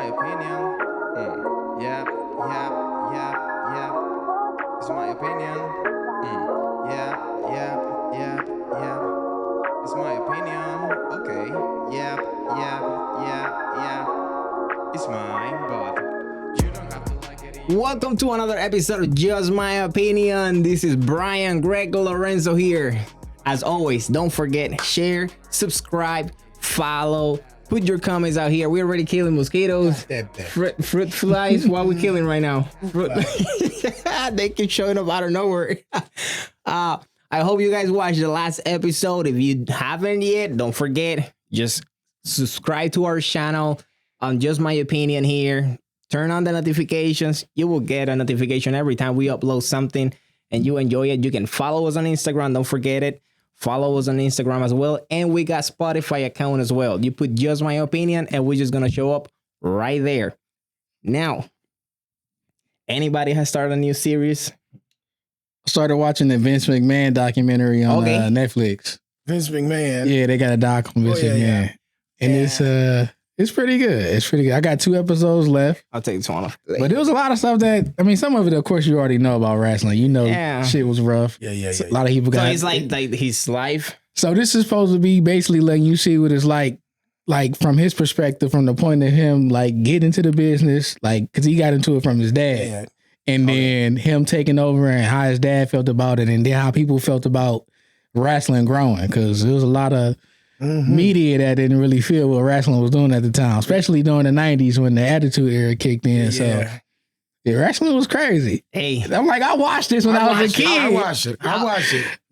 opinion. Yep, yep, yep, yep. It's my opinion. Yep, yep, yep, yep. It's my opinion. Okay. Yep, yep, yep, yep. It's mine, but you don't have to like it. Welcome to another episode of Just My Opinion. This is Brian Greg Lorenzo here. As always, don't forget, share, subscribe, follow, put your comments out here. We're already killing mosquitoes, fruit flies. What are we killing right now? They keep showing up out of nowhere. I hope you guys watched the last episode. If you haven't yet, don't forget, just subscribe to our channel on Just My Opinion here. Turn on the notifications. You will get a notification every time we upload something and you enjoy it. You can follow us on Instagram. Don't forget it. Follow us on Instagram as well. And we got Spotify account as well. You put Just My Opinion and we're just going to show up right there. Now, anybody has started a new series? Started watching the Vince McMahon documentary on Netflix. Vince McMahon. Yeah, they got a doc on Vince McMahon. And it's pretty good. It's pretty good. I got 2 episodes left. I'll take this one off. But there was a lot of stuff that, I mean, some of it, of course, you already know about wrestling. You know, shit was rough. Yeah. A lot of people got. So it's like his life. So this is supposed to be basically letting you see what it's like from his perspective, from the point of him, like, getting into the business, like, because he got into it from his dad. Yeah. And then him taking over and how his dad felt about it, and then how people felt about wrestling growing, because there was a lot of media that didn't really feel what wrestling was doing at the time, especially during the 90s when the Attitude Era kicked in. Yeah. So wrestling was crazy. Hey, I'm like, I watched this when I was a kid. I watched it until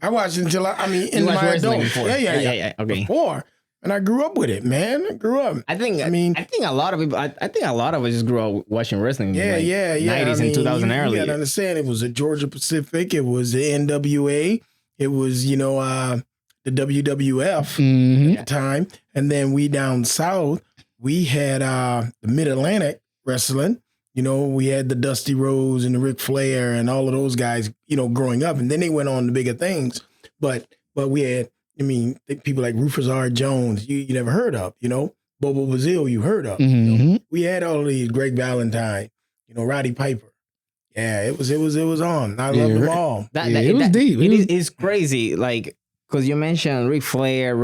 in watched my wrestling adult. before? Yeah. Okay. Before. And I grew up with it, man. I grew up. I think a lot of people. I think a lot of us just grew up watching wrestling. Yeah. 90s and 2000 early. You gotta understand, it was the Georgia Pacific. It was the NWA. It was, the WWF at the time. And then we down south, we had the Mid-Atlantic wrestling. We had the Dusty Rhodes and the Ric Flair and all of those guys, growing up. And then they went on to bigger things. But we had, people like Rufus R. Jones, you never heard of, Bobo Brazil, you heard of. We had all of these, Greg Valentine, Roddy Piper. Yeah, it was on. I loved them all. It was deep. It's crazy, like, because you mentioned Ric Flair,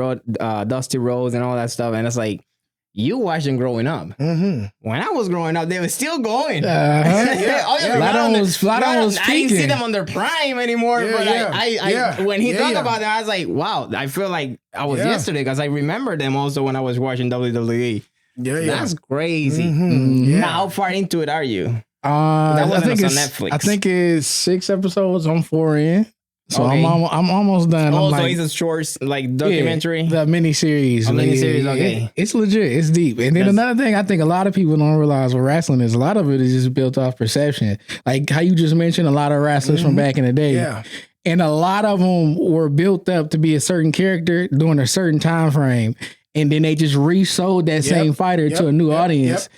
Dusty Rhodes, and all that stuff, and it's like, you watched them growing up. When I was growing up, they were still going. Lotto was peaking. I didn't see them on their prime anymore. When he talked about that, I was like, wow, I feel like I was yesterday, because I remember them also when I was watching WWE. That's crazy. Now, how far into it are you? I think on it's Netflix. I think it's 6 episodes. I'm 4 in. So I'm almost done. Oh, so it's a short, like, documentary? The miniseries. Okay. It's legit. It's deep. And then another thing I think a lot of people don't realize with wrestling is a lot of it is just built off perception. Like how you just mentioned, a lot of wrestlers from back in the day. Yeah. And a lot of them were built up to be a certain character during a certain time frame. And then they just resold that same fighter to a new audience.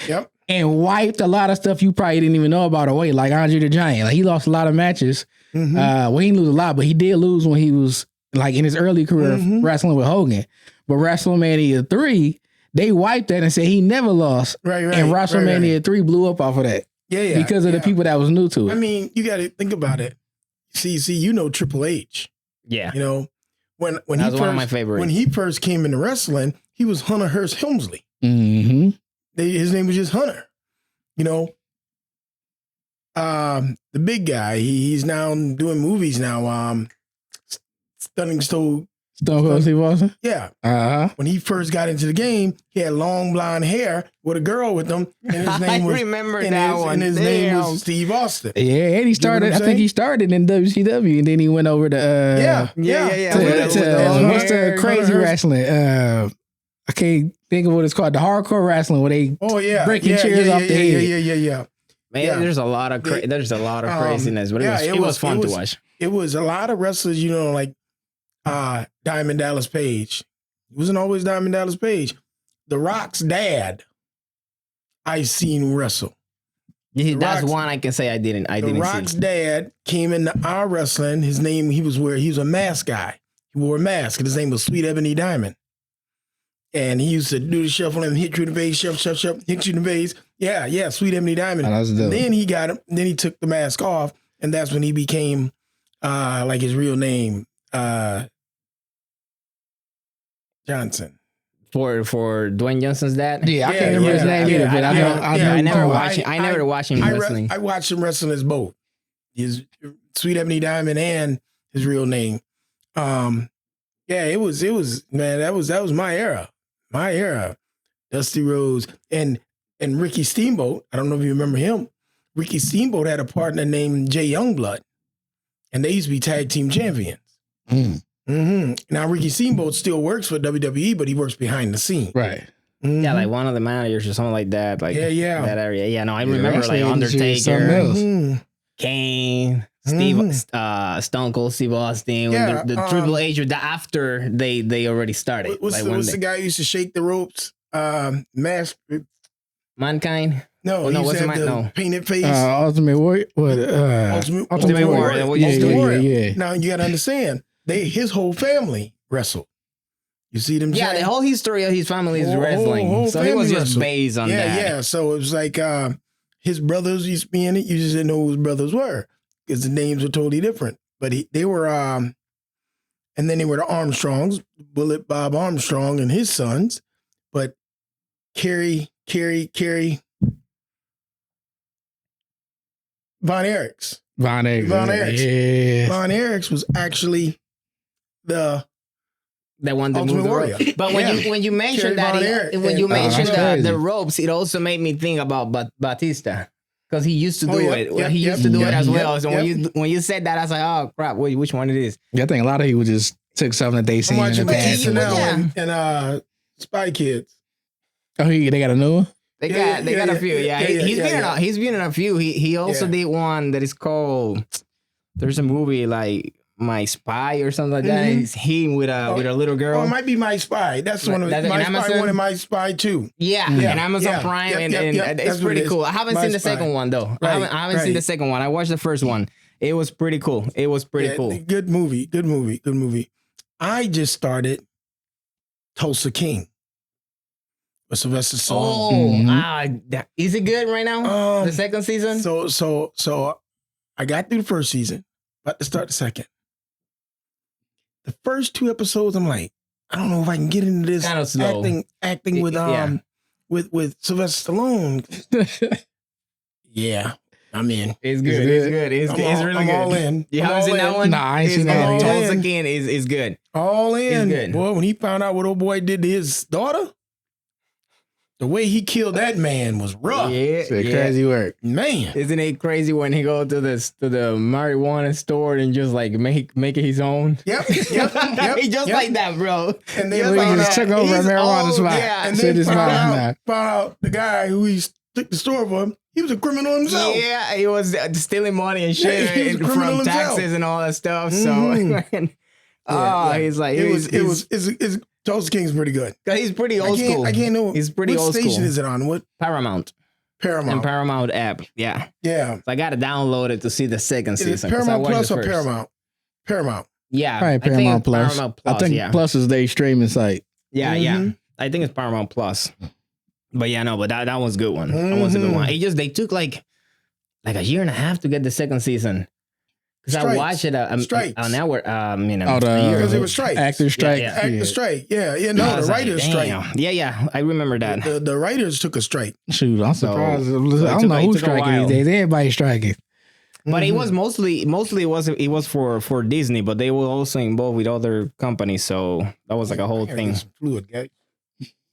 And wiped a lot of stuff you probably didn't even know about away. Like Andre the Giant. Like he lost a lot of matches. Well, he didn't lose a lot, but he did lose when he was like in his early career wrestling with Hogan. But WrestleMania 3, they wiped that and said he never lost. Right. And WrestleMania 3 blew up off of that. Yeah. Because of the people that was new to it. I mean, you got to think about it. See, Triple H. Yeah. When that was one of my favorites. When he first came into wrestling, he was Hunter Hearst Helmsley. His name was just Hunter. The big guy, he's now doing movies now. Stone Cold Steve Austin? Yeah. When he first got into the game, he had long blonde hair with a girl with him. And his name was, I remember that one. And his name was Steve Austin. Yeah, and he started, I think he started in WCW, and then he went over to, what's the crazy wrestling? I can't think of what it's called. The hardcore wrestling where they breaking chairs off the head. Yeah. Man, there's a lot of craziness, but it was fun to watch. It was a lot of wrestlers, like Diamond Dallas Page. He wasn't always Diamond Dallas Page. The Rock's dad, I seen wrestle. Yeah, that's one I can say I didn't see. The Rock's dad came into our wrestling. His name, he was a mask guy. He wore a mask, and his name was Sweet Ebony Diamond. And he used to do the shuffle and hit you in the face, shuffle, hit you in the face. Yeah, Sweet Ebony Diamond. Oh, then he got him. Then he took the mask off, and that's when he became like his real name, Johnson. For Dwayne Johnson's dad. Yeah, I can't remember his name either, but I never watched him wrestling. I watched him wrestling as both his Sweet Ebony Diamond and his real name. It was man. That was my era. My era. Dusty Rhodes and Ricky Steamboat. I don't know if you remember him. Ricky Steamboat had a partner named Jay Youngblood, and they used to be tag team champions. Now Ricky Steamboat still works for WWE, but he works behind the scene. Right. Yeah, like one of the managers or something like that. Like that area. Yeah, no, I remember like Undertaker, Kane, Stone Cold Steve Austin, the Triple H. After they already started. What's the guy who used to shake the ropes? Mankind. No, he used to have the painted face. Ultimate Warrior. Ultimate Warrior. Yeah. Now you got to understand, his whole family wrestled. You see them? Yeah, the whole history of his family is wrestling. Whole so he was just based on that. Yeah. So it was like his brothers used to be in it. You just didn't know who his brothers were because the names were totally different. But they were, and then they were the Armstrongs, Bullet Bob Armstrong and his sons. But Kerry Von Erichs. Yeah. Von Erichs was actually the one that Ultimate moved Warrior. The rope. But when you mentioned the ropes, it also made me think about Batista because he used to do it. He used to do it as well. So when you said that, I was like, oh crap, which one it is? Yeah, I think a lot of people just took something that they seen in the past. And Spy Kids. Oh, they got a new one? They got a few. He's been in a few. He also did one that is called. There's a movie like My Spy or something like that. It's him with a little girl. Oh, it might be My Spy. That's one of My Spy 1 and My Spy 2. Yeah, and Amazon Prime, and it's pretty cool. I haven't seen the second one though. I haven't seen the second one. I watched the first one. It was pretty cool. Cool. Good movie. I just started Tulsa King. Sylvester Stallone. Is it good right now? The second season. So I got through the first season, about to start the second. The first 2 episodes, I'm like, I don't know if I can get into this kind of slow. acting with Sylvester Stallone. Yeah, I'm in. It's good. It's really good. I'm all in. You haven't seen that one? Nah, I ain't seen that one. Tulsa King is good. All in. It's good. Boy, when he found out what old boy did to his daughter. The way he killed that man was rough. Crazy work, man. Isn't it crazy when he go to the marijuana store and just like make it his own? Yep. He just like that, bro. And they just took over a marijuana spot. Yeah, and then found out the guy who he took the store for him. He was a criminal himself. Yeah, he was stealing money and shit from taxes and all that stuff. So, he's like, it's Tulsa King's pretty good. He's pretty old school. I can't know. He's pretty old school. What station is it on? What? Paramount. And Paramount app. Yeah. Yeah. So I got to download it to see the second season. Is it Paramount Plus or Paramount? Paramount. Yeah. Probably Paramount Plus. Paramount Plus. I think Plus is their streaming site. Yeah, yeah. I think it's Paramount Plus. But yeah, no, but that was a good one. That was a good one. They took like a year and a half to get the second season. Because I watched it an hour, because it was strike. Actor strike. Actor strike. Yeah. No, the writers strike. Yeah. I remember that. The writers took a strike. Shoot, I'm surprised. I don't know who's striking these days. Everybody's striking. But it was mostly it was for Disney, but they were also involved with other companies, so that was like a whole thing. Fluid, guy.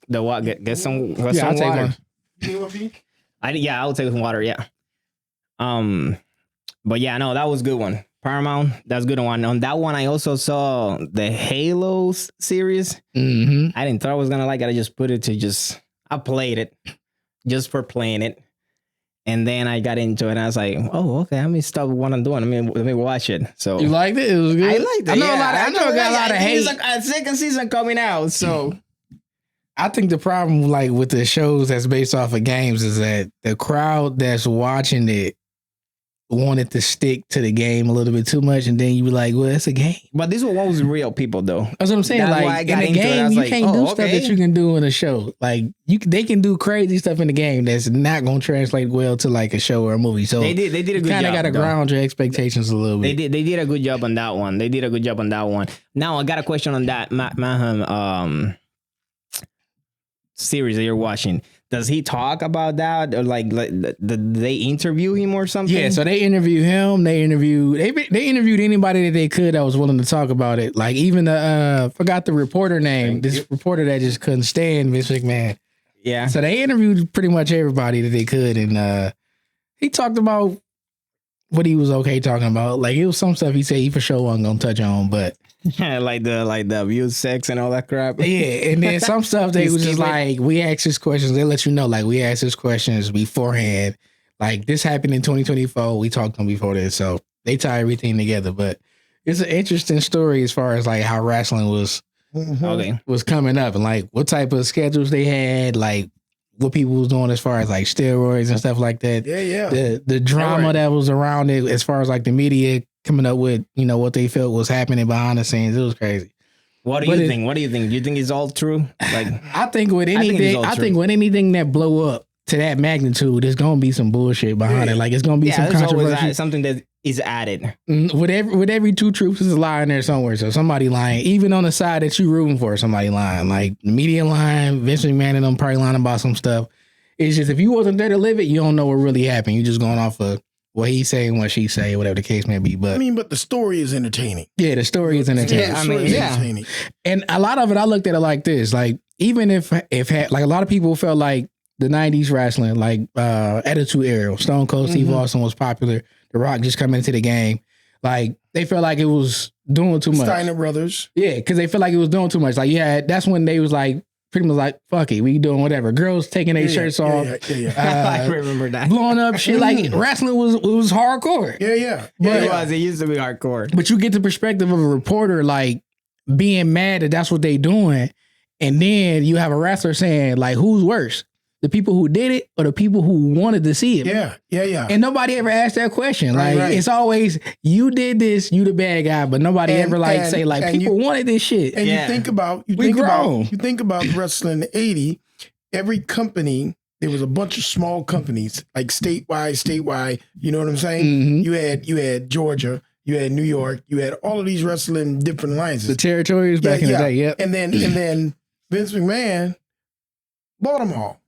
The what? Get some I'll take water. one. I'll take some water. Yeah. But yeah, no, that was a good one. Paramount, that's a good one. On that one, I also saw the Halo series. I didn't thought I was gonna like it. I just put it to I played it just for playing it. And then I got into it and I was like, oh, okay, let me stop what I'm doing. Let me watch it. So you liked it? It was good. I liked it. I know it got a lot of hate. A second season coming out, so I think the problem with the shows that's based off of games is that the crowd that's watching it wanted to stick to the game a little bit too much, and then you were like, well, it's a game. But this was always real people, though. That's what I'm saying. That's why I like, got in the into it. I game, was you like, can't do oh, stuff okay. that you can do in a show. Like, they can do crazy stuff in the game that's not going to translate well to like a show or a movie. So They did a good job. Kind of got to though. ground your expectations a little bit. They did a good job on that one. Now I got a question on that series that you're watching. Does he talk about that, or like they interview him or something? Yeah, so they interviewed him. They interviewed anybody that they could that was willing to talk about it. Like even the forgot the reporter name. This reporter that just couldn't stand Vince McMahon. Yeah. So they interviewed pretty much everybody that they could, and he talked about what he was okay talking about. Like it was some stuff he said he for sure wasn't gonna touch on, but like the abuse, sex, and all that crap. yeah, and then some stuff they was just like, we asked this questions. They let you know, like we asked this questions beforehand. Like this happened in 2024. We talked to them before this, so they tie everything together. But it's an interesting story as far as like how wrestling was coming up, and like what type of schedules they had, like what people was doing as far as like steroids and stuff like that. Yeah. The drama that was around it, as far as like the media coming up with, what they felt was happening behind the scenes. It was crazy. What do you think? What do you think? Do you think it's all true? Like, I think with anything that blow up to that magnitude, there's gonna be some bullshit behind it. Like it's gonna be some controversy. Something that is added. With every two truths, there's a lie in there somewhere. So somebody lying, even on the side that you rooting for, somebody lying. Like the media lying, Vince McMahon and them probably lying about some stuff. It's just if you wasn't there to live it, you don't know what really happened. You just going off of what he say and what she say, whatever the case may be. But but the story is entertaining. Yeah, the story is entertaining. Entertaining. And a lot of it, I looked at it like this: like even if like a lot of people felt like the '90s wrestling, like Attitude Era, Stone Cold Steve Austin was popular. The Rock just coming into the game, like they felt like it was doing too much. Steiner Brothers, yeah, because they felt like it was doing too much. Like that's when they was like. Pretty much like, fuck it, we doing whatever. Girls taking their shirts off. I remember that. Blowing up shit. Like, wrestling was hardcore. Yeah. It used to be hardcore. But you get the perspective of a reporter, like, being mad that that's what they doing. And then you have a wrestler saying, like, who's worse? The people who did it or the people who wanted to see it? Yeah. And nobody ever asked that question. Like, it's always, you did this, you the bad guy, but nobody ever say, like, people wanted this shit. And you think about wrestling in the 80s, every company, there was a bunch of small companies, like statewide, you know what I'm saying? Mm-hmm. You had Georgia, you had New York, you had all of these wrestling different alliances. The territories back in the day, yep. And then Vince McMahon bought them all.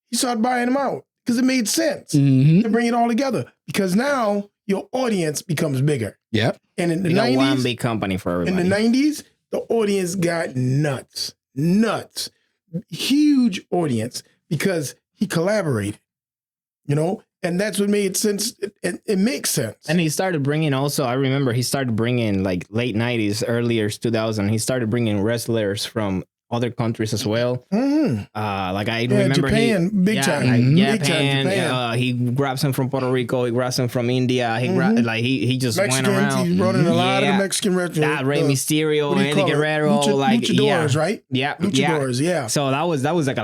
He started buying them out because it made sense to bring it all together. Because now your audience becomes bigger. Yep. And in the 90s, one big company for everybody. In the 90s, the audience got nuts, huge audience because he collaborated. And that's what made sense. It makes sense. And he started bringing also. I remember he started bringing like late 90s, earlier 2000. He started bringing wrestlers from other countries as well. Like I remember Japan, big time. Japan. He grabbed some from Puerto Rico. He grabbed some from India. He grabbed, he just Mexicans, went around. He brought in a lot of the Mexican wrestlers. That Rey Mysterio, Eddie Guerrero, luchadors, right? Yeah, luchadors. Yeah. So that was like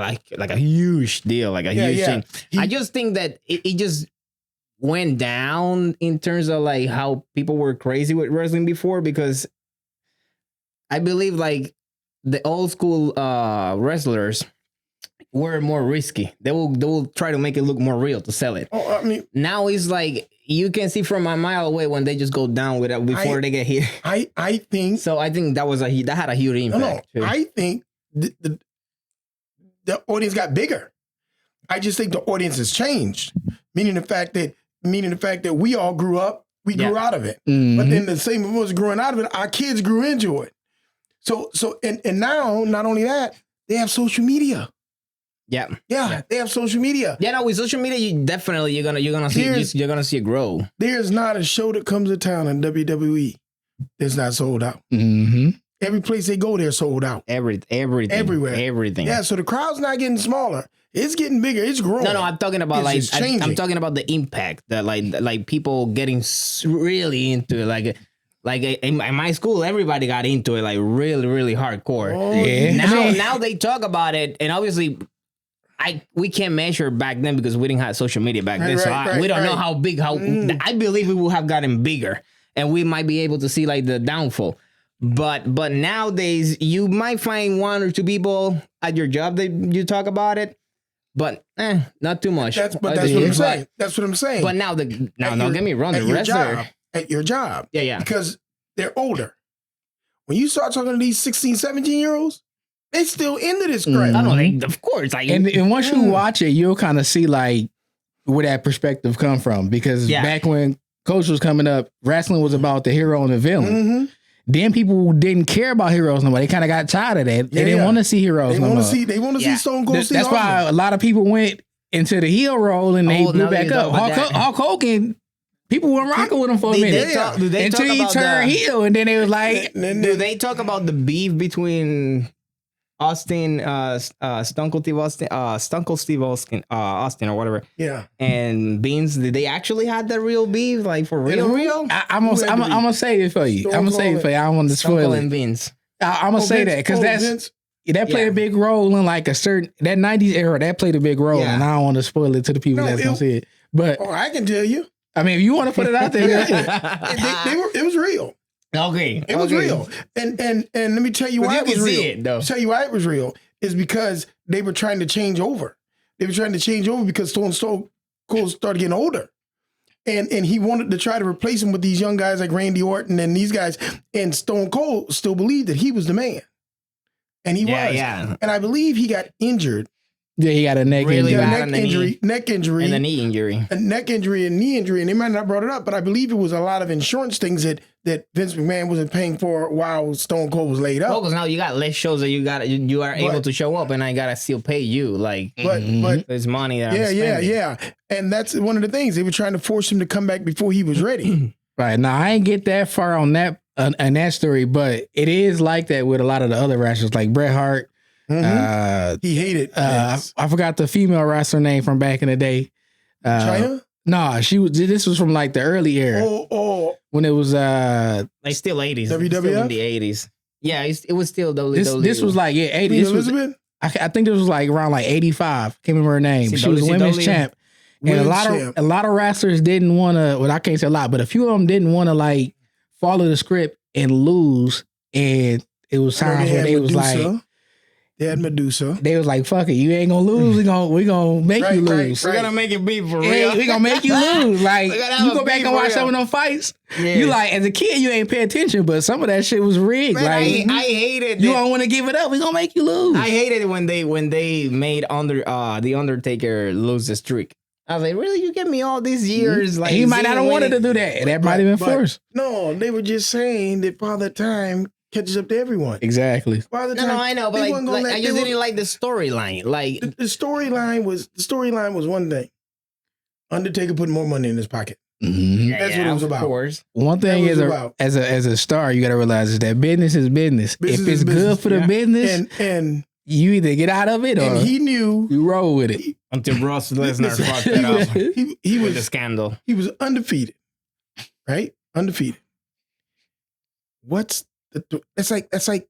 a huge deal, like a huge thing. I just think that it just went down in terms of like how people were crazy with wrestling before, because I believe like the old school wrestlers were more risky. They will try to make it look more real to sell it. Now it's like you can see from a mile away when they just go down with it before they get hit. I think so. I think that had a huge impact. No, I think the audience got bigger. I just think the audience has changed, meaning the fact that we all grew up, we grew out of it. But then the same of us growing out of it, our kids grew into it. So and now, not only that, they have social media. Yeah, they have social media. Yeah, no, with social media, you're gonna see it grow. There's not a show that comes to town in WWE that's not sold out. Every place they go, they're sold out. Everything, everywhere, everything. Yeah, so the crowd's not getting smaller; it's getting bigger. It's growing. No, I'm talking about I'm talking about the impact that like people getting really into it, Like in my school, everybody got into it like really, really hardcore. Yeah. Now they talk about it, and obviously we can't measure back then because we didn't have social media back then. So we don't know how big. I believe it will have gotten bigger, and we might be able to see like the downfall. But nowadays, you might find one or two people at your job that you talk about it, but not too much. That's what I'm saying. That's what I'm saying. But now don't get me wrong. The rest at your job, yeah, because they're older. When you start talking to these 16, 17-year-olds, they still into this crap. I don't know, of course. Like, and once you watch it, you'll kind of see like where that perspective come from. Because back when Coach was coming up, wrestling was about the hero and the villain. Mm-hmm. Then people didn't care about heroes no more. They kind of got tired of that. They didn't want to see heroes no more. They want to see Stone Cold. That's why a lot of people went into the heel role and they blew back up. Hulk Hogan, people were rocking with him for a minute until he turned heel, and then they was like, do they talk about the beef between Austin, Stone Cold Steve Austin or whatever? Yeah. And Beans, did they actually have that real beef, like for real? I'm gonna say it for you. I'm gonna say it for you. I don't want to spoil it. And Beans. I'm gonna say that because that played a big role in like a certain that 90s era. That played a big role, and I don't want to spoil it to the people that's gonna see it. But I can tell you. I mean, if you want to put it out there, it was real. Okay, it was real, and let me tell you why it was real. Tell you why it was real is because they were trying to change over. They were trying to change over because Stone Cold started getting older, and he wanted to try to replace him with these young guys like Randy Orton and these guys. And Stone Cold still believed that he was the man, and he was. Yeah. And I believe he got injured. Yeah, he got a neck injury. Neck injury, and a knee injury, a neck injury and knee injury, and they might not have brought it up, but I believe it was a lot of insurance things that Vince McMahon wasn't paying for while Stone Cold was laid up. Well, because now you got less shows that you are able to show up, and I gotta still pay you, like, but there's money that yeah, and that's one of the things they were trying to force him to come back before he was ready. Right now, I ain't get that far on that story, but it is like that with a lot of the other wrestlers, like Bret Hart. Mm-hmm. He hated. I forgot the female wrestler name from back in the day. China? Nah, this was from like the early era. Oh, when it was like still 80s. WWF in the 80s. Yeah, it was still WWE. This was like 80s. This Elizabeth? I think this was like around like 85. Can't remember her name. She was women's champ. And a lot of wrestlers didn't want to. Well, I can't say a lot, but a few of them didn't want to like follow the script and lose. And it was times where they was like. They had Medusa. They was like, "Fuck it, you ain't gonna lose. We gonna make you lose. We're gonna make it be for real. We gonna make you lose. Like you go back and watch some of them fights. Yeah. You like as a kid, you ain't pay attention, but some of that shit was rigged. Man, like I hated. You don't want to give it up. We gonna make you lose. I hated it when they made the Undertaker lose the streak. I was like, really? You give me all these years? Like he might not have wanted to do that. That might have been forced. No, they were just saying that Father Time catches up to everyone. Exactly. Father No, I know, but I just didn't like the storyline. Like the storyline was one thing. Undertaker put more money in his pocket. Mm-hmm. That's what it was about. Of course. One thing is as a star, you gotta realize is that business is business. If it's good for the business, and you either get out of it or he knew you roll with it. Until Ross Lesnar fucked it up. He was a scandal. He was undefeated, right? Undefeated. That's like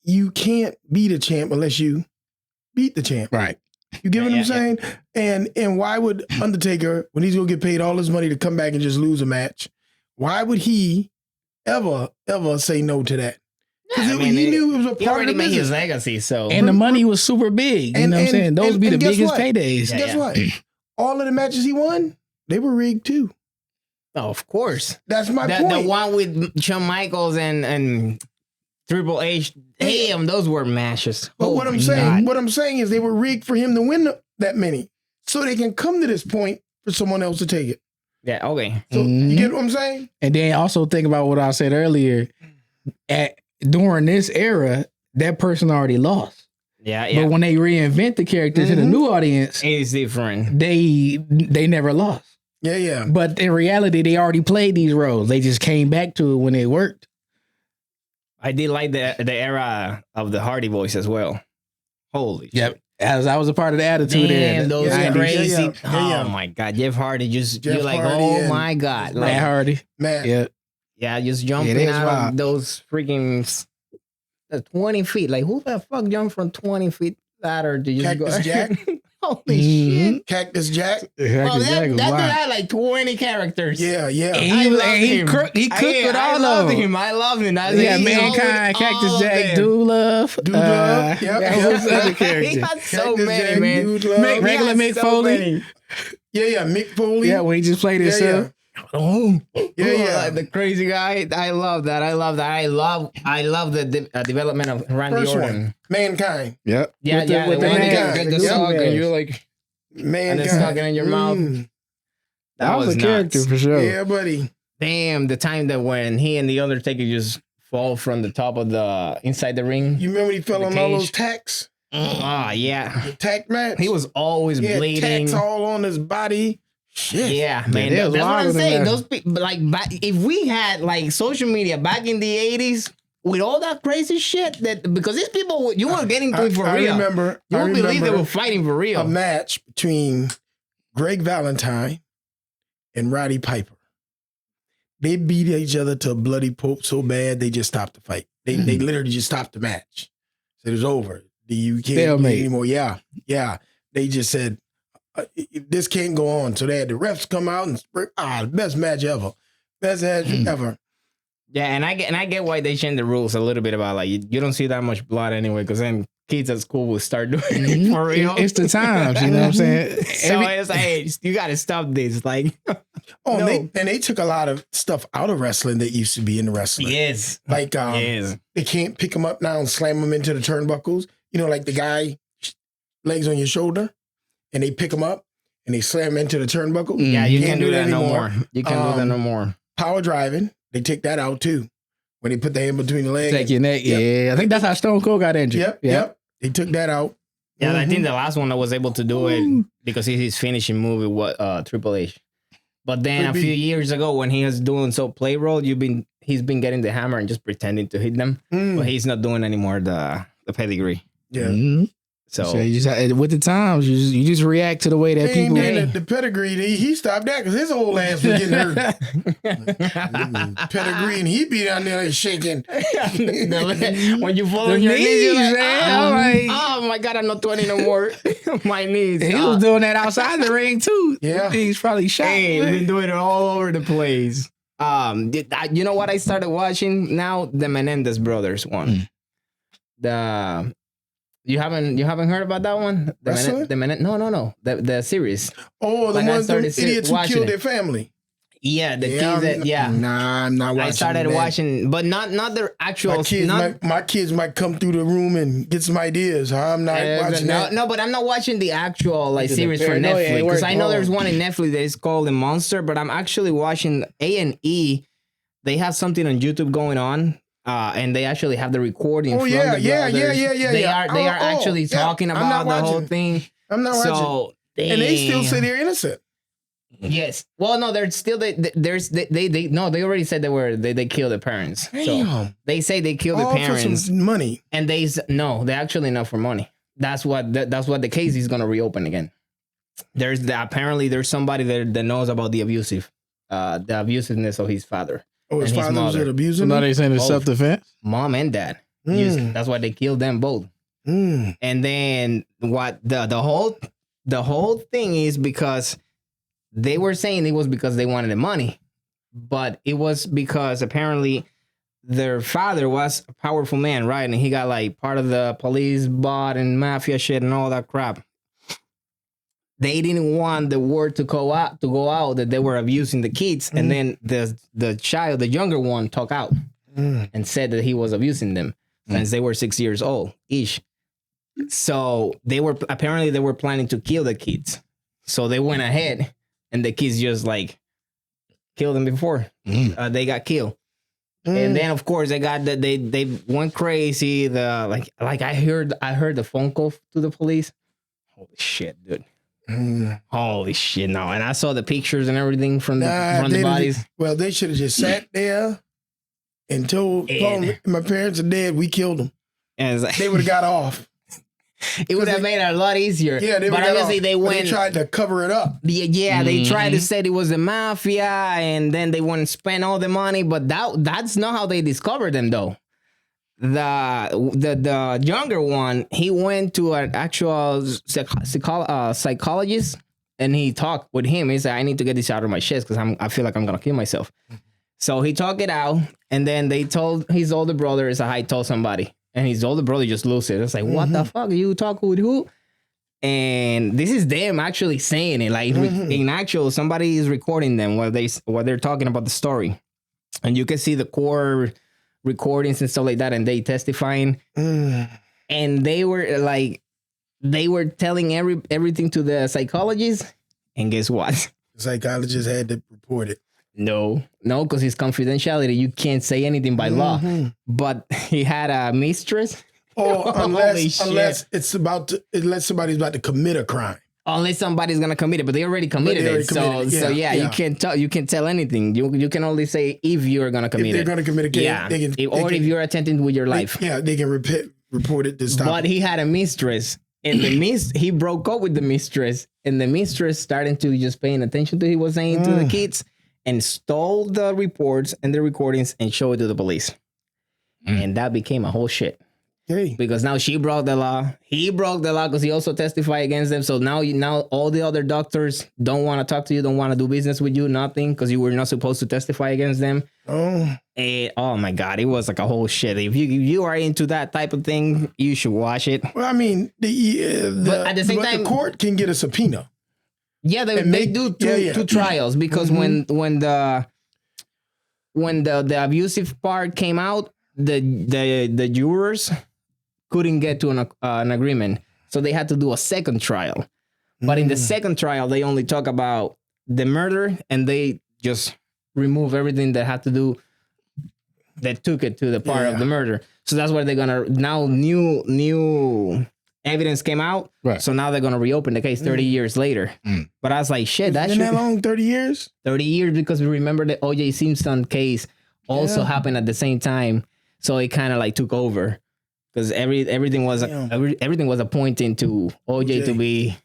you can't beat a champ unless you beat the champ. Right. You get what I'm saying? And why would Undertaker, when he's gonna get paid all his money to come back and just lose a match, why would he ever say no to that? Because he knew it was a part of the business. He already made his legacy, so. And the money was super big. You know what I'm saying? Those would be the biggest paydays. Guess what? All of the matches he won, they were rigged too. Oh, of course. That's my point. The one with Shawn Michaels and Triple H, damn, those were matches. But what I'm saying is they were rigged for him to win that many, so they can come to this point for someone else to take it. Yeah, okay. So you get what I'm saying? And then also think about what I said earlier. During this era, that person already lost. Yeah. But when they reinvent the character to the new audience, it's different. They never lost. Yeah. But in reality, they already played these roles. They just came back to it when it worked. I did like the era of the Hardy Boys as well. Holy shit. As I was a part of the attitude there. Those crazy. Yeah. Oh my God. Jeff Hardy you're like, Hardy oh my God. Like, Matt Hardy. Yeah, just jumping out of those freaking 20 feet. Like, who the fuck jumped from 20 feet? that, or do you just Cactus go? Jack. Holy shit! Cactus Jack. Well, Cactus Jack that was dude wild. had like 20 characters. Yeah, yeah. He cooked with I all love of them. him. I love him. Yeah, Mankind, Cactus Jack, Dude Love. Dude Love. Yep. Who's the other He character? got so Cactus many, Jack, man. Dude Love. Regular He Mick got Foley. many. Yeah, Mick Foley. Yeah, when he just played yeah, himself. yeah. The crazy guy. I love that. I love the development of Randy First Orton. one, Mankind. Yep. Yeah, with the the one that man. get the song and you're like, Mankind. it's stuck in your mouth. That was a nuts. character for sure. Yeah, buddy. Damn, the time that when he and the Undertaker just fall from the top of the inside the ring. You remember when he fell The on all cage. those tacks? Oh yeah, The tack match. he was always He had bleeding. tacks all on his body. Shit. Yeah, man, there was that's what wild I'm in saying. there. Those people, like, if we had like social media back in the '80s with all that crazy shit, that because these people, you were getting to it for I real. remember. You I would believe they remember were fighting for a real. match between Greg Valentine and Roddy Piper. They beat each other to a bloody pulp so bad they just stopped the fight. They literally just stopped the match. So it was over. You can't Stalemate. do anymore. Yeah. They just said this can't go on. So they had the refs come out and the best match ever, best match ever. Yeah, and I get why they changed the rules a little bit about like you don't see that much blood anyway, because then kids at school will start doing it for real. It's the times, you know what I'm saying? So it's like, hey, you got to stop this. Like, Oh, No. and they took a lot of stuff out of wrestling that used to be in the wrestling. yes, Like yes. they can't pick them up now and slam them into the turnbuckles. You know, like the guy legs on your shoulder, and they pick him up and they slam him into the turnbuckle. Yeah, you Can't can't do that no anymore. more. You can't do that no more. Power driving, they take that out too. When they put the hand between the legs. Take your neck. Yep. Yeah, I think that's how Stone Cold got injured. Yep. They took that out. Yeah, I think the last one that was able to do it because his finishing move was Triple H. But then Could a be. few years ago, when he was doing play role, he's been getting the hammer and just pretending to hit them, but he's not doing anymore the pedigree. Yeah. Mhm. So So you just with the times, you just react to the way that He ain't people. doing the pedigree. He stopped that because his old ass was getting hurt. Pedigree, and he be down there shaking. when you fall The on your knees, you're knees, like, man. Like- oh my god, I'm not 20 no more. My knees. He was doing that outside the ring too. Yeah. He's probably shot. Hey, we've been doing it all over the place. You know what I started watching now? The Menendez brothers one. The you haven't heard about that one? Wrestler? No. The series. Oh, the Like, I ones, the started idiots who watching killed it. their family. Yeah, the kids that Nah, I'm not watching. I started that. watching, but not the actual. My kids might come through the room and get some ideas. I'm not watching that. No, but I'm not watching the actual Is it series the for paranoia? Netflix It because worked. I know Oh. there's one in Netflix that is called The Monster, but I'm actually watching A&E. They have something on YouTube going on, and they actually have the recording. Oh, from yeah, the yeah, brothers. They yeah. are actually yeah. talking I'm about not the whole watching. thing. I'm not watching. So And they still damn. say they're innocent. Yes. Well, no, they're still they already said they killed the parents. So Damn. they say they killed the All for parents. some money. And they actually not for money. That's what the case is gonna reopen again. Apparently there's somebody that knows about the abusiveness of his father, Oh, his And his father was mother. So abusing now him? they saying it's Both. self-defense. mom and dad. Mm. That's why they killed them both. Mm. And then what the whole thing is because they were saying it was because they wanted the money, but it was because apparently their father was a powerful man, right? And he got like part of the police bot and mafia shit and all that crap. They didn't want the word to go out that they were abusing the kids, and then the child, the younger one, talked out and said that he was abusing them since they were 6 years old each. So they were planning to kill the kids. So they went ahead, and the kids just like killed them before they got killed. And then of course they went crazy. I heard the phone call to the police. Holy shit, dude. Holy shit, no. And I saw the pictures and everything from the bodies. Well, they should have just sat there and told my parents are dead. We killed them. And it's like, They would have got off. it would have made it a lot easier. Yeah, they but would have obviously they went. They tried to cover it up. Yeah, they tried to say it was the mafia, and then they wouldn't spend all the money. But that's not how they discovered them, though. the younger one, he went to an actual psychologist, and he talked with him. He said, "I need to get this out of my chest because I feel like I'm gonna kill myself." So he talked it out, and then they told his older brother, "Is I told somebody," and his older brother just lose it. It's like, what the fuck? You talk with who? And this is them actually saying it. Like in actual, somebody is recording them while they're talking about the story, and you can see the core recordings and stuff like that, and they testifying, and they were telling everything to the psychologist, and guess what? The psychologist had to report it. No, because it's confidentiality. You can't say anything by law. But he had a mistress. Or unless somebody's about to commit a crime. Unless somebody's gonna commit it, but they already committed it. So you can't tell anything. You can only say if you're gonna commit it. If they're gonna commit a case, if you're attempting with your life. They can report it to stop. But he had a mistress, and he broke up with the mistress, and the mistress started to just paying attention to what he was saying to the kids, and stole the reports and the recordings and showed it to the police, and that became a whole shit. Because now she broke the law. He broke the law because he also testified against them. So now all the other doctors don't want to talk to you, don't want to do business with you, nothing, because you were not supposed to testify against them. Oh my God, it was like a whole shit. If you are into that type of thing, you should watch it. Well, I mean, but at the same time, the court can get a subpoena. Yeah, they do two trials because when the abusive part came out, the jurors couldn't get to an agreement, so they had to do a second trial. But in the second trial, they only talk about the murder, and they just remove everything that had to do that took it to the part of the murder. So that's where they're gonna now new evidence came out. Right. So now they're gonna reopen the case 30 years later. But I was like, shit, that's that long. 30 years. 30 years because we remember the O.J. Simpson case also happened at the same time. So it kind of like took over because everything was pointing to OJ to be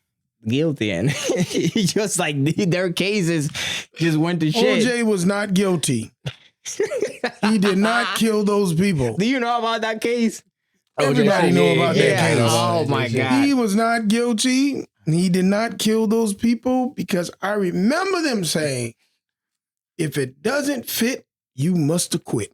guilty, and just like their cases just went to shit. OJ was not guilty. He did not kill those people. Do you know about that case? Everybody know about that case. Oh my God. He was not guilty. He did not kill those people because I remember them saying, if it doesn't fit, you must have quit.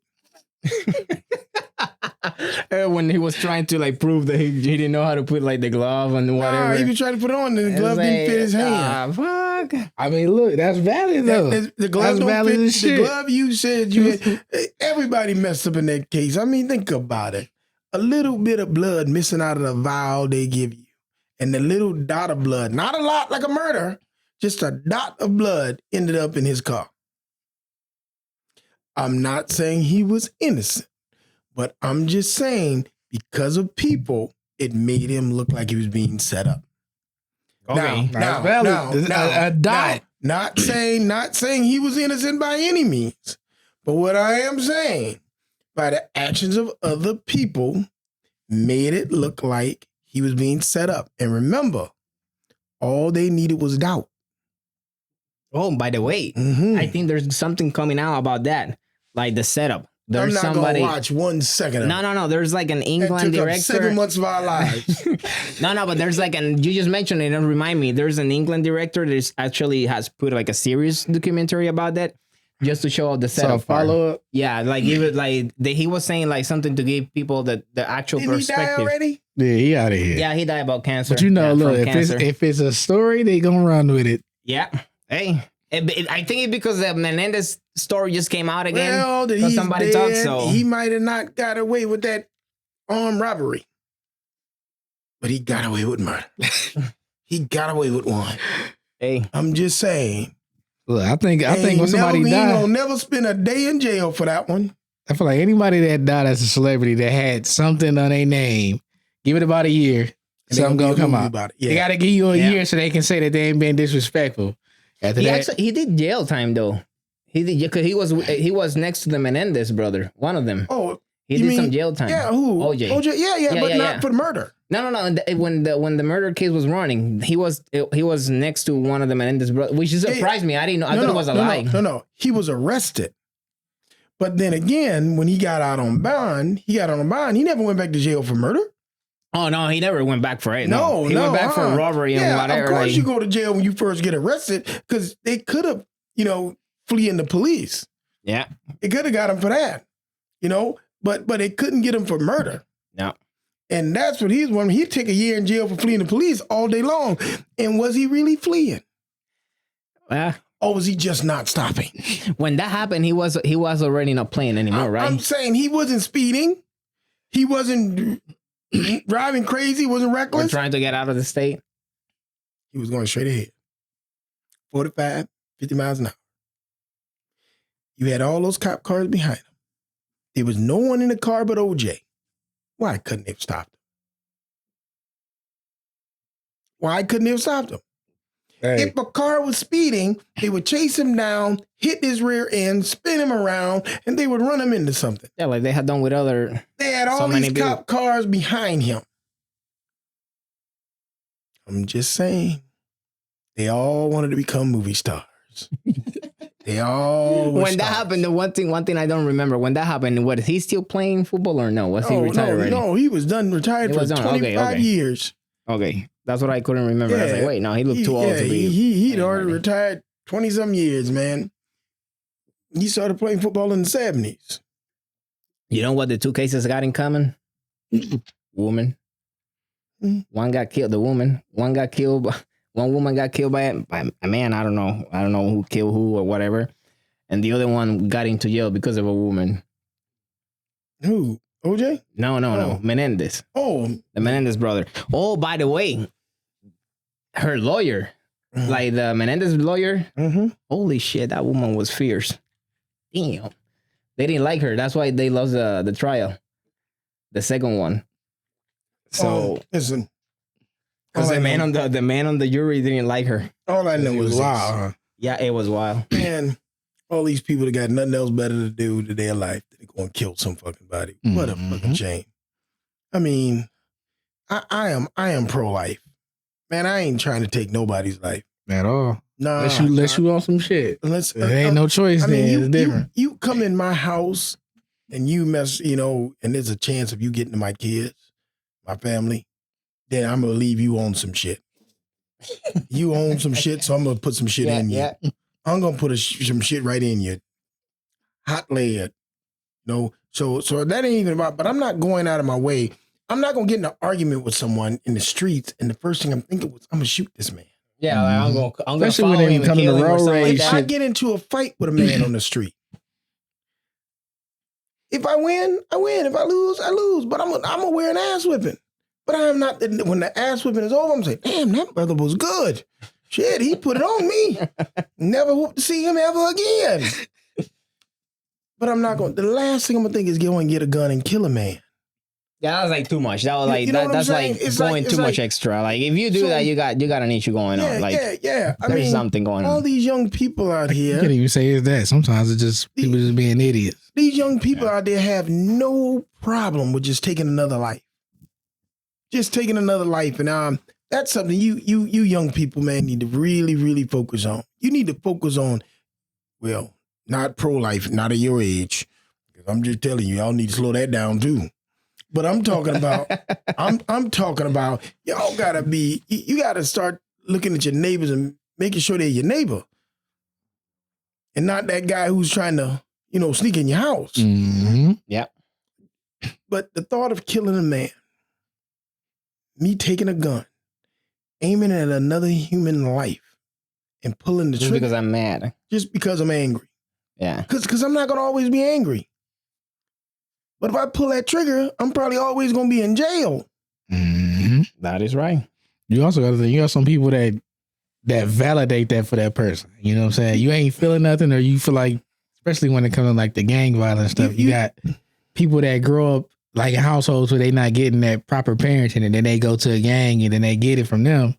When he was trying to like prove that he didn't know how to put like the glove and whatever. He was trying to put it on and the glove didn't fit his hand. Fuck. I mean, look, that's valid though. The glove don't fit. The glove you said you had. Everybody messed up in that case. I mean, think about it. A little bit of blood missing out of the vial they give you. And the little dot of blood, not a lot like a murder, just a dot of blood ended up in his car. I'm not saying he was innocent, but I'm just saying because of people, it made him look like he was being set up. Okay. Now, not saying he was innocent by any means, but what I am saying, by the actions of other people, made it look like he was being set up. And remember, all they needed was doubt. Oh, by the way, I think there's something coming out about that, like the setup. There's I'm not gonna watch 1 second. No. There's like an England that took director. 7 months of our lives. No, but there's like you just mentioned it and remind me. There's an England director that actually has put like a serious documentary about that, just to show the setup. Follow up. Yeah, like give it like he was saying like something to give people the actual Didn't perspective. He die already? Yeah, he out of here. Yeah, he died about cancer. But look, if it's a story, they gonna run with it. Yeah. Hey. I think it's because the Menendez story just came out again. Well, he's somebody dead. talked, so he might have not got away with that armed robbery, but he got away with murder. He got away with one. Hey, I'm just saying. Look, I think when somebody died, he gonna never spend a day in jail for that one. I feel like anybody that died as a celebrity that had something on their name, give it about a year, and something gonna come out. About it. Yeah. They gotta give you a year so they can say that they ain't been disrespectful. He did jail time though. He did because he was next to the Menendez brother, one of them. Oh, he did some jail time. Yeah, who? OJ. Yeah, but not for murder. No. When the murder case was running, he was next to one of the Menendez brothers, which surprised me. I didn't know. I thought it was a lie. No. He was arrested, But then again, when he got out on bond, he never went back to jail for murder. Oh no, he never went back for it. No, he went back for robbery and whatever. Of course, you go to jail when you first get arrested because they could have, fleeing the police. Yeah, it could have got him for that, but they couldn't get him for murder. No, and that's what he's wanting. He'd take a year in jail for fleeing the police all day long. And was he really fleeing? Yeah. Or was he just not stopping? When that happened, he was already not playing anymore, right? I'm saying he wasn't speeding. He wasn't driving crazy. He wasn't reckless. Or trying to get out of the state. He was going straight ahead. 45, 50 miles an hour. You had all those cop cars behind him. There was no one in the car but OJ. Why couldn't they have stopped him? Why couldn't they have stopped him? Hey. If a car was speeding, they would chase him down, hit his rear end, spin him around, and they would run him into something. Yeah, like they had done with other... They had all these cop cars behind him. I'm just saying. They all wanted to become movie stars. They all when that happened, the one thing I don't remember, when that happened, was he still playing football or no? Was he retired already? No, he was retired for 25 years. Okay, that's what I couldn't remember. I was like, wait, no, he looked too old to be. He'd already retired 20-some years, man. He started playing football in the 70s. You know what the two cases got in common? Woman. One got killed, the woman. One got killed... One woman got killed by a man. I don't know who killed who or whatever. And the other one got into jail because of a woman. Who? OJ? No. Menendez. Oh. The Menendez brother. Oh, by the way, her lawyer, like the Menendez lawyer, holy shit, that woman was fierce. Damn. They didn't like her. That's why they lost the trial. The second one. So, listen. Because the man on the jury didn't like her. All I know was wild, huh? Yeah, it was wild. Man, all these people that got nothing else better to do with their life, they go and kill some fucking body. What a fucking shame. I mean, I am pro-life. Man, I ain't trying to take nobody's life. At all. Nah. Unless you on some shit. There ain't no choice then. It's different. You come in my house and you mess, and there's a chance of you getting to my kids, my family. Then I'm going to leave you on some shit. You own some shit, so I'm going to put some shit in you. Yeah. I'm going to put some shit right in you. Hot lead. So that ain't even about, but I'm not going out of my way. I'm not going to get in an argument with someone in the streets, and the first thing I'm thinking was, I'm going to shoot this man. Yeah, like I'm going to follow him and kill him or something like that. If I get into a fight with a man on the street, if I win, I win. If I lose, I lose. But I'm going to wear an ass whipping. But I am not, when the ass whipping is over, I'm saying, damn, that brother was good. Shit, he put it on me. Never hope to see him ever again. But I'm not going, the last thing I'm going to think is go and get a gun and kill a man. Yeah, that was like too much. That was like, that's like going too much extra. Like if you do that, you got an issue going on. Like, yeah. There's something going on. All these young people out here. You can't even say it's that. Sometimes it's just people just being idiots. These young people out there have no problem with just taking another life. Just taking another life. And that's something you young people, man, need to really, really focus on. You need to focus on, well, not pro-life, not at your age. I'm just telling you, y'all need to slow that down too. But I'm talking about, I'm talking about, y'all gotta be, you gotta start looking at your neighbors and making sure they're your neighbor. And not that guy who's trying to, sneak in your house. Mm-hmm. Yeah. But the thought of killing a man, me taking a gun, aiming at another human life, and pulling the trigger. Just because I'm mad. Just because I'm angry. Yeah. Because I'm not going to always be angry. But if I pull that trigger, I'm probably always going to be in jail. Mm-hmm. That is right. You also got to think, you got some people that validate that for that person. You know what I'm saying? You ain't feeling nothing, or you feel like, especially when it comes to like the gang violence stuff, you got people that grow up like in households where they not getting that proper parenting, and then they go to a gang and then they get it from them.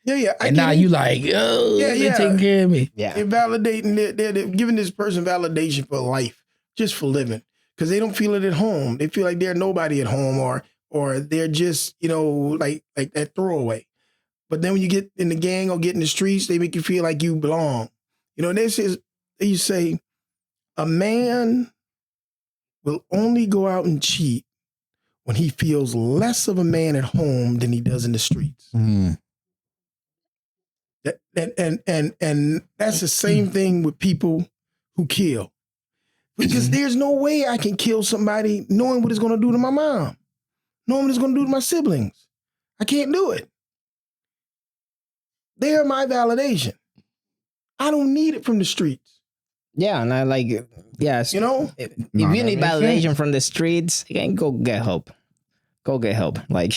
Yeah. And now you like, oh, they're taking care of me. Yeah. They're validating, they're giving this person validation for life, just for living. Because they don't feel it at home. They feel like they're nobody at home, or they're just, like that throwaway. But then when you get in the gang or get in the streets, they make you feel like you belong. They say, a man will only go out and cheat when he feels less of a man at home than he does in the streets. Mm. And that's the same thing with people who kill. Because there's no way I can kill somebody knowing what it's going to do to my mom, knowing what it's going to do to my siblings. I can't do it. They're my validation. I don't need it from the streets. Yeah, and I like, yes. You know? If you need validation from the streets, you can go get help. Go get help. Like,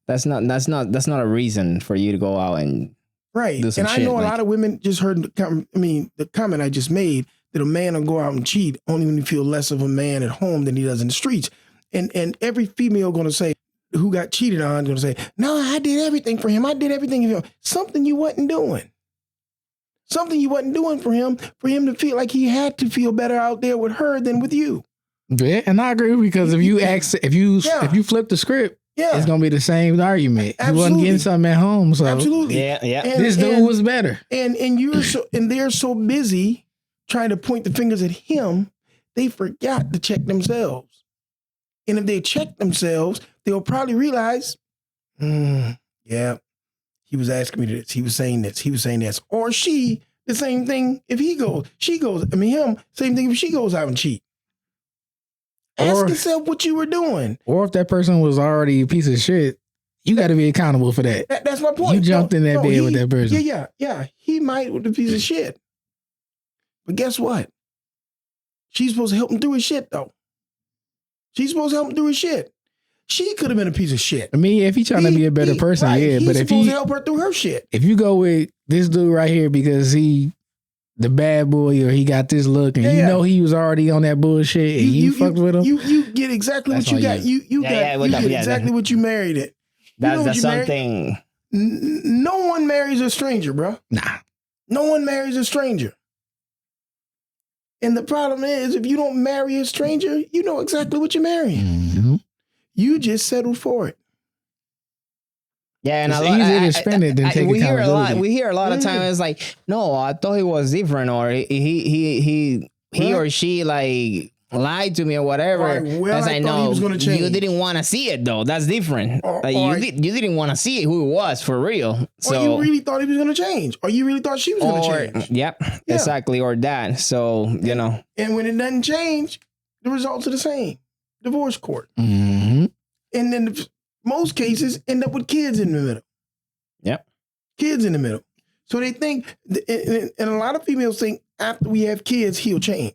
that's not a reason for you to go out and right. do some and shit. I know like, a lot of women just heard the comment I just made that a man will go out and cheat only when he feels less of a man at home than he does in the streets. And every female going to say, who got cheated on, going to say, no, I did everything for him. I did everything for him. Something you wasn't doing. Something you wasn't doing for him to feel like he had to feel better out there with her than with you. Yeah, and I agree, because if you flip the script, it's gonna be the same argument. Absolutely. You wasn't getting something at home, so absolutely, yeah. And, this dude was better. And they're so busy trying to point the fingers at him, they forgot to check themselves. And if they check themselves, they'll probably realize, yeah, he was asking me this, he was saying this, he was saying this, or she, the same thing. If she goes. I mean, him, same thing. If she goes out and cheat. Ask yourself what you were doing. Or if that person was already a piece of shit, you got to be accountable for that. That's my point. You jumped in that bed with that person. Yeah. He might with a piece of shit. But guess what? She's supposed to help him through his shit, though. She's supposed to help him through his shit. She could have been a piece of shit. I mean, if he's trying to be a better person, right, yeah. He's But if supposed to help her through her shit. If you go with this dude right here because he the bad boy or he got this look and you know he was already on that bullshit and you fucked with him. You get exactly what you got. You get exactly what you married it. That's something. No one marries a stranger, bro. Nah. No one marries a stranger. And the problem is, if you don't marry a stranger, you know exactly what you're marrying. Mm-hmm. You just settled for it. Yeah, and it's easier to spend it than take accountability. We hear a lot of times like, no, I thought he was different, or he or she like lied to me or whatever. Right, well, I know he was gonna change. You didn't want to see it though. That's different. You didn't want to see who it was for real. So or you really thought he was going to change, or you really thought she was going to change. Yep, exactly, or that. So you know, and when it doesn't change, the results are the same. Divorce court, mm-hmm. And then most cases end up with kids in the middle. Yep, kids in the middle. So they think, and a lot of females think after we have kids, he'll change.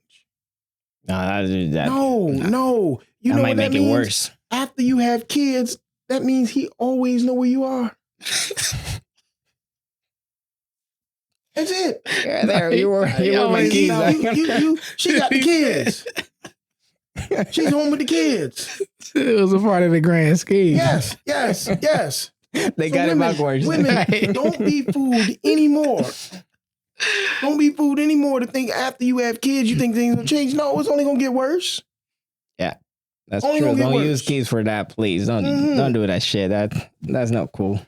No. You that know might what make that means? It worse. After you have kids, that means he always know where you are. That's it. Yeah, there you were. You were my kids. She got the kids. She's home with the kids. It was a part of the grand scheme. Yes. They got it backwards. Women, don't be fooled anymore. Don't be fooled anymore to think after you have kids, you think things will change. No, it's only gonna get worse. Yeah, that's only true. Don't worse. use kids for that, please. Don't do that shit. That's not cool.